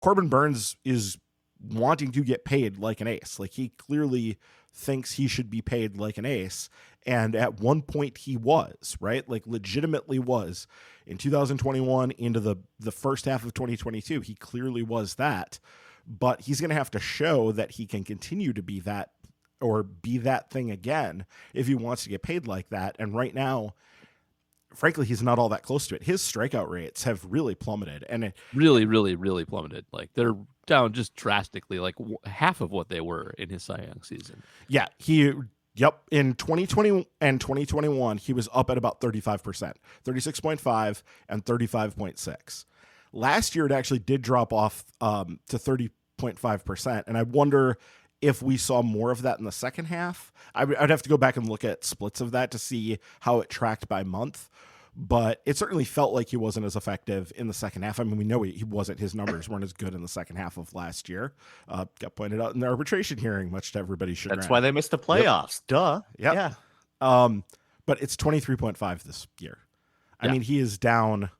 Corbin Burnes is wanting to get paid like an ace. Like, he clearly thinks he should be paid like an ace. And at one point he was, right? Like, legitimately was. In 2021 into the first half of 2022, he clearly was that. But he's going to have to show that he can continue to be that, or be that thing again, if he wants to get paid like that. And right now, frankly, he's not all that close to it. His strikeout rates have really plummeted, and really, really, really plummeted. Like, they're down just drastically, like half of what they were in his Cy Young season. Yeah, in 2020 and 2021, he was up at about 35%, 36.5 and 35.6. Last year, it actually did drop off to 30.5%, and I wonder if we saw more of that in the second half. I'd have to go back and look at splits of that to see how it tracked by month, but it certainly felt like he wasn't as effective in the second half. I mean, we know he wasn't. His numbers weren't as good in the second half of last year. Got pointed out in the arbitration hearing, much to everybody's chagrin. That's why they missed the playoffs. Yep. Duh. Yep. Yeah. But it's 23.5 this year. I mean, he is down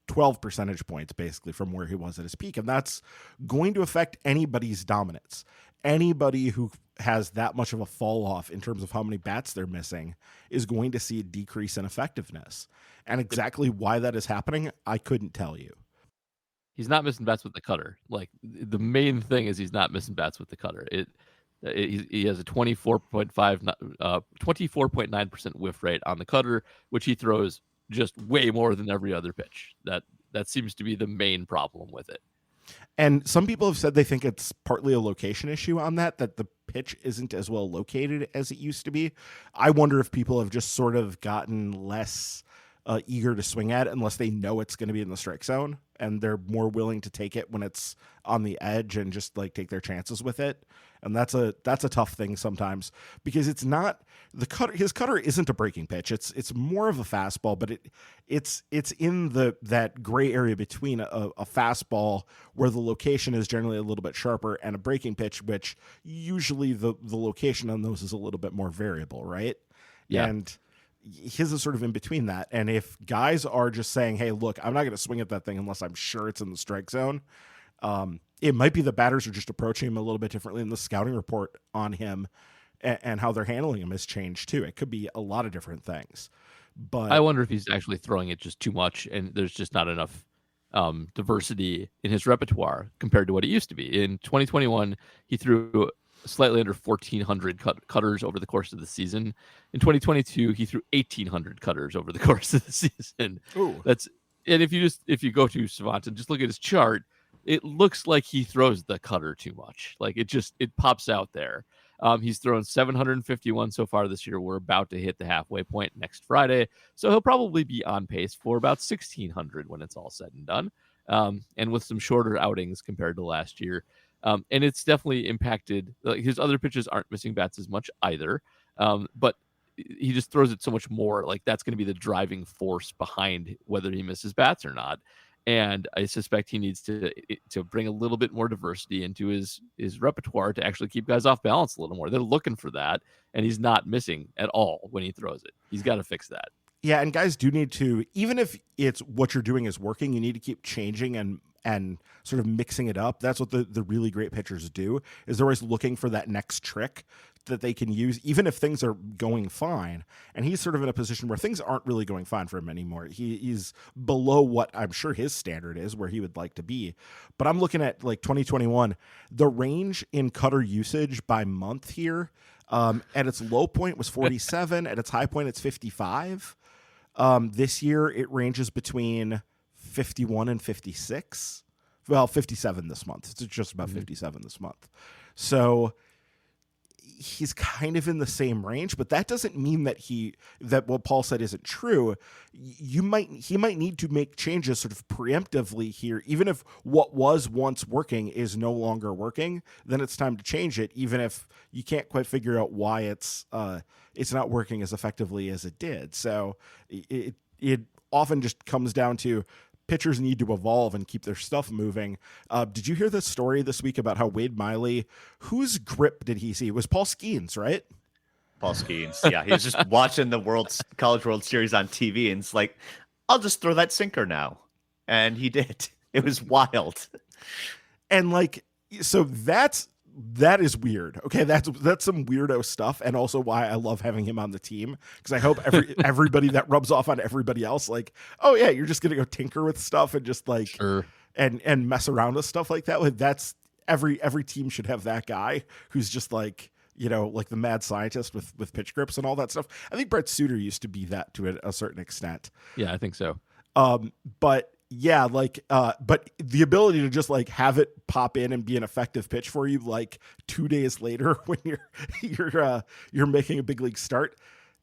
12 percentage points basically from where he was at his peak. And that's going to affect anybody's dominance. Anybody who has that much of a fall off in terms of how many bats they're missing is going to see a decrease in effectiveness. And exactly why that is happening, I couldn't tell you. He's not missing bats with the cutter. Like, the main thing is he's not missing bats with the cutter. He has a 24.9% whiff rate on the cutter, which he throws just way more than every other pitch. That seems to be the main problem with it. And some people have said they think it's partly a location issue on that the pitch isn't as well located as it used to be. I wonder if people have just sort of gotten less eager to swing at it unless they know it's going to be in the strike zone, and they're more willing to take it when it's on the edge and just like take their chances with it. And that's a tough thing sometimes, because it's not the cutter. His cutter isn't a breaking pitch. It's more of a fastball, but it's in that gray area between a fastball where the location is generally a little bit sharper and a breaking pitch, which usually the location on those is a little bit more variable, right? Yeah. And his is sort of in between that. And if guys are just saying, hey, look, I'm not going to swing at that thing unless I'm sure it's in the strike zone, it might be the batters are just approaching him a little bit differently, and the scouting report on him and how they're handling him has changed too. It could be a lot of different things. But I wonder if he's actually throwing it just too much, and there's just not enough diversity in his repertoire compared to what it used to be. In 2021, he threw slightly under 1,400 cutters over the course of the season. In 2022, he threw 1,800 cutters over the course of the season. Ooh. And if you go to Savant and just look at his chart, it looks like he throws the cutter too much. Like, it pops out there. He's thrown 751 so far this year. We're about to hit the halfway point next Friday, so he'll probably be on pace for about 1,600 when it's all said and done, and with some shorter outings compared to last year. And it's definitely impacted. His other pitches aren't missing bats as much either, but he just throws it so much more. Like, that's going to be the driving force behind whether he misses bats or not. And I suspect he needs to bring a little bit more diversity into his repertoire to actually keep guys off balance a little more. They're looking for that, and he's not missing at all when he throws it. He's got to fix that. Yeah, and guys do need to, even if it's what you're doing is working, you need to keep changing and sort of mixing it up. That's what the really great pitchers do, is they're always looking for that next trick that they can use, even if things are going fine. And he's sort of in a position where things aren't really going fine for him anymore. He's below what I'm sure his standard is, where he would like to be. But I'm looking at like 2021, the range in cutter usage by month here, at its low point was 47. At its high point, it's 55. This year, it ranges between 51 and 56. Well, 57 this month. It's just about 57 this month. So he's kind of in the same range, but that doesn't mean that what Paul said isn't true. He might need to make changes sort of preemptively here. Even if what was once working is no longer working, then it's time to change it, even if you can't quite figure out why it's not working as effectively as it did. So it often just comes down to pitchers need to evolve and keep their stuff moving. Did you hear this story this week about how Wade Miley, whose grip did he see? It was Paul Skeens, right? Paul Skeens. Yeah, he was just watching the College World Series on TV, and it's like, I'll just throw that sinker now. And he did. It was wild. And like, so that is weird. Okay, that's some weirdo stuff, and also why I love having him on the team, because I hope everybody that rubs off on everybody else, like, oh yeah, you're just gonna go tinker with stuff and just like Sure. and mess around with stuff like that. Like, that's every team should have that guy who's just like, you know, like the mad scientist with pitch grips and all that stuff. I think Brett Suter used to be that to a certain extent. Yeah, I think so. But yeah, like, but the ability to just like have it pop in and be an effective pitch for you like 2 days later when you're making a big league start,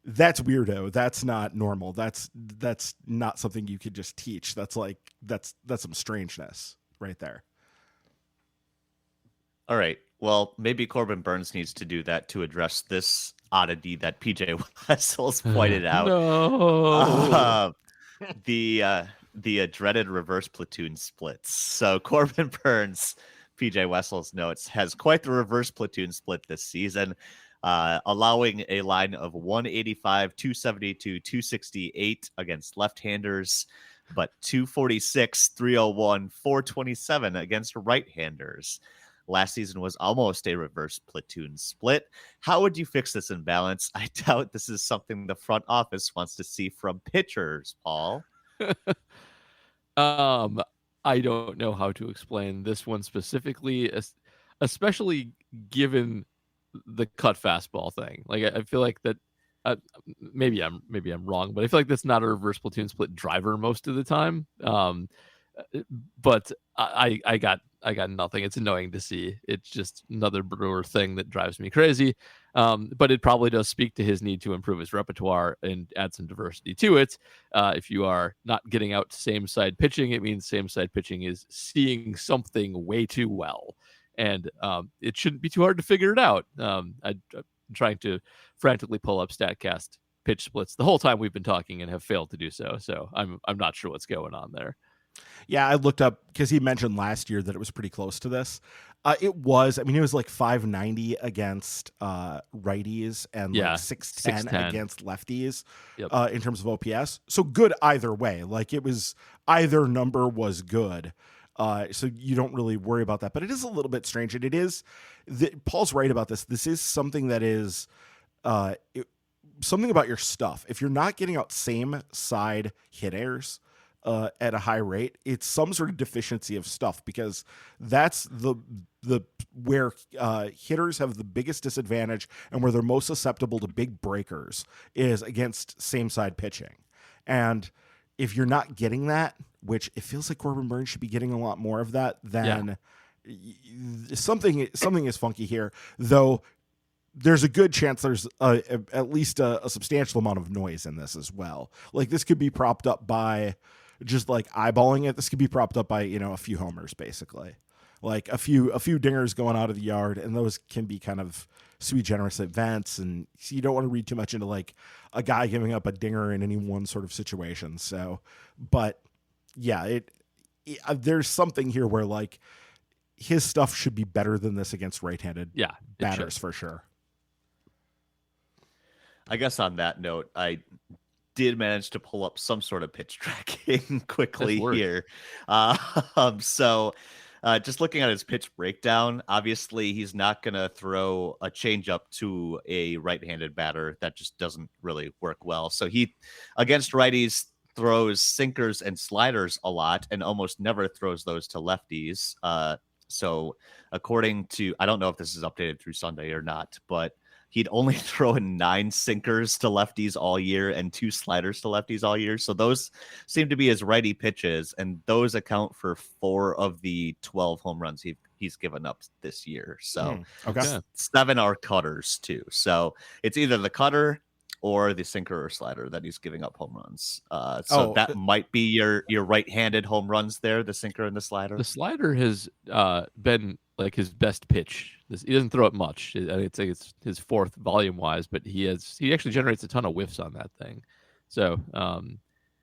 that's weirdo. That's not normal. That's not something you could just teach. That's some strangeness right there. All right. Well, maybe Corbin Burnes needs to do that to address this oddity that PJ Wessels pointed out. No. The dreaded reverse platoon splits. So Corbin Burnes, PJ Wessels notes, has quite the reverse platoon split this season, allowing a line of 185, 272, 268 against left-handers, but 246, 301, 427 against right-handers. Last season was almost a reverse platoon split. How would you fix this imbalance? I doubt this is something the front office wants to see from pitchers, Paul. I don't know how to explain this one specifically, especially given the cut fastball thing. Like, I feel like that maybe I'm wrong, but I feel like that's not a reverse platoon split driver most of the time. But I got nothing. It's annoying to see. It's just another Brewer thing that drives me crazy. But it probably does speak to his need to improve his repertoire and add some diversity to it. If you are not getting out same side pitching, it means same side pitching is seeing something way too well. And it shouldn't be too hard to figure it out. I'm trying to frantically pull up StatCast pitch splits the whole time we've been talking and have failed to do so. So I'm not sure what's going on there. Yeah, I looked up because he mentioned last year that it was pretty close to this. It was like 590 against righties and like 610 against lefties in terms of OPS. So good either way. Like, it was, either number was good. So you don't really worry about that. But it is a little bit strange. And it is, Paul's right about this. This is something that is something about your stuff. If you're not getting out same side hit errors at a high rate, it's some sort of deficiency of stuff, because that's the where hitters have the biggest disadvantage and where they're most susceptible to big breakers is against same side pitching. And if you're not getting that, which it feels like Corbin Burnes should be getting a lot more of that, then something is funky here, though. There's a good chance there's at least a substantial amount of noise in this as well. Like, this could be propped up by just like eyeballing it. This could be propped up by, you know, a few homers, basically, like a few dingers going out of the yard. And those can be kind of sui generis events. And so you don't want to read too much into like a guy giving up a dinger in any one sort of situation. So, but yeah, there's something here where like his stuff should be better than this against right-handed batters for sure. I guess on that note, I did manage to pull up some sort of pitch tracking quickly here. So just looking at his pitch breakdown, obviously he's not going to throw a changeup to a right-handed batter. That just doesn't really work well. So he, against righties, throws sinkers and sliders a lot and almost never throws those to lefties. So according to, I don't know if this is updated through Sunday or not, but he'd only throw in 9 sinkers to lefties all year and 2 sliders to lefties all year. So those seem to be his righty pitches, and those account for 4 of the 12 home runs he's given up this year. So 7 are cutters too. So it's either the cutter or the sinker or slider that he's giving up home runs. So that might be your right-handed home runs there, the sinker and the slider. The slider has been like his best pitch. He doesn't throw it much. It's his 4th volume-wise, but he actually generates a ton of whiffs on that thing. So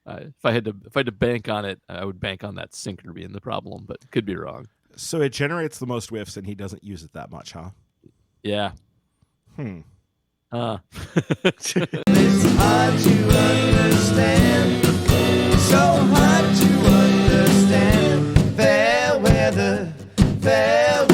if I had to bank on it, I would bank on that sinker being the problem, but could be wrong. So it generates the most whiffs, and he doesn't use it that much, huh? Yeah. It's hard to understand. So hard to understand. Fair weather. Farewell.